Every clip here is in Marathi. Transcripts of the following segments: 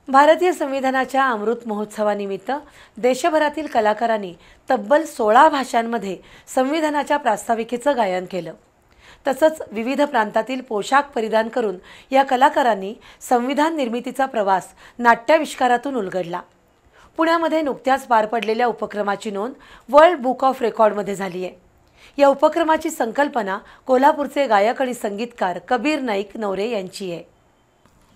भारतीय संविधानाच्या अमृत महोत्सवानिमित्त देशभरातील कलाकारांनी तब्बल 16 भाषांमध्ये संविधानाच्या प्रास्ताविकेचं गायन केलं। तसंच विविध प्रांतातील पोशाख परिधान करून या कलाकारांनी संविधान निर्मितीचा प्रवास नाट्याविष्कारातून उलगडला। पुण्यामध्ये नुकत्याच पार पडलेल्या उपक्रमाची नोंद वर्ल्ड बुक ऑफ रेकॉर्डमध्ये झाली आहे। या उपक्रमाची संकल्पना कोल्हापूरचे गायक आणि संगीतकार कबीर नाईक नवरे यांची आहे।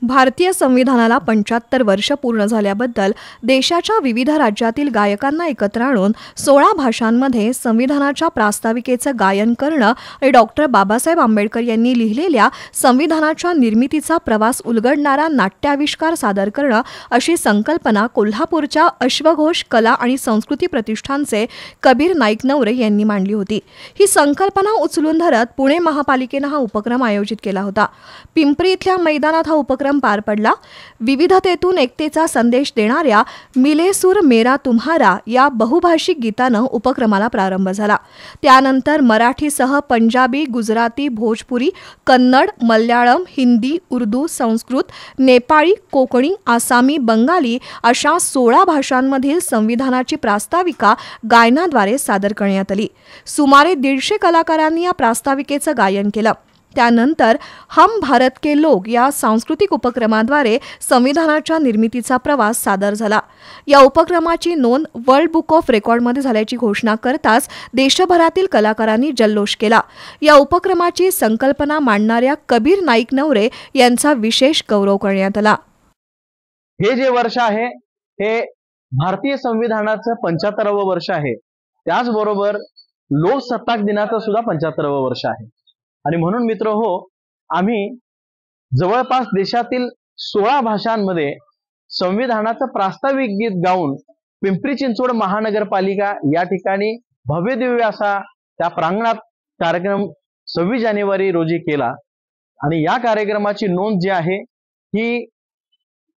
भारतीय संविधानाला 75 वर्ष पूर्ण झाल्याबद्दल देशाच्या विविध राज्यातील गायकांना एकत्र आणून 16 भाषांमध्ये संविधानाच्या प्रास्ताविकेचं गायन करणं आणि डॉक्टर बाबासाहेब आंबेडकर यांनी लिहिलेल्या संविधानाच्या निर्मितीचा प्रवास उलगडणारा नाट्याविष्कार सादर करणं अशी संकल्पना कोल्हापूरच्या अश्वघोष कला आणि संस्कृती प्रतिष्ठानचे कबीर नाईक नवरे यांनी मांडली होती। ही संकल्पना उचलून धरत पुणे महापालिकेने हा उपक्रम आयोजित केला होता। पिंपरी इथल्या मैदानात हा उपक्रम पार पडला। विविधतेतून एकतेचा संदेश देणाऱ्या मिले सूर मेरा तुम्हारा या बहुभाषिक गीतानं उपक्रमाला प्रारंभ झाला। त्यानंतर मराठीसह पंजाबी, गुजराती, भोजपुरी, कन्नड, मल्याळम, हिंदी, उर्दू, संस्कृत, नेपाळी, कोकणी, आसामी, बंगाली अशा 16 भाषांमधील संविधानाची प्रास्ताविका गायनाद्वारे सादर करण्यात आली। सुमारे 150 कलाकारांनी या प्रास्ताविकेचं गायन केलं। त्यानंतर हम भारत के लोग या सांस्कृतिक उपक्रमाद्वारे संविधानाच्या निर्मितीचा प्रवास सादर झाला। या उपक्रमाची नोंद वर्ल्ड बुक ऑफ रेकॉर्डमध्ये झाल्याची घोषणा करताच देशभरातील कलाकारांनी जल्लोष केला। या उपक्रमाची संकल्पना मांडणाऱ्या कबीर नाईक नवरे यांचा विशेष गौरव करण्यात आला। हे जे वर्ष आहे हे भारतीय संविधानाचं 75वं वर्ष आहे। त्याचबरोबर लोकसत्ताक दिनाचं सुद्धा 75वं वर्ष आहे। आणि म्हणून मित्र हो, आम्ही जवळपास देशातील 16 भाषांमध्ये संविधानाचं प्रास्ताविक गीत गाऊन पिंपरी चिंचवड महानगरपालिका या ठिकाणी भव्य दिव्य असा त्या प्रांगणात कार्यक्रम 26 जानेवारी रोजी केला। आणि या कार्यक्रमाची नोंद जी आहे ही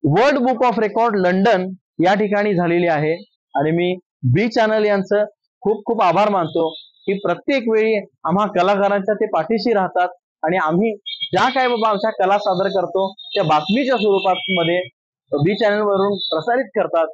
world book of record London या ठिकाणी झालेली आहे। आणि मी बी चॅनल यांचं खूप खूप आभार मानतो की प्रत्येक वेळी आम्हा कलाकारांच्या ते पाठीशी राहतात आणि आम्ही ज्या काय बाबा आमच्या कला सादर करतो त्या बातमीच्या स्वरूपात मध्ये बी चॅनल वरून प्रसारित करतात।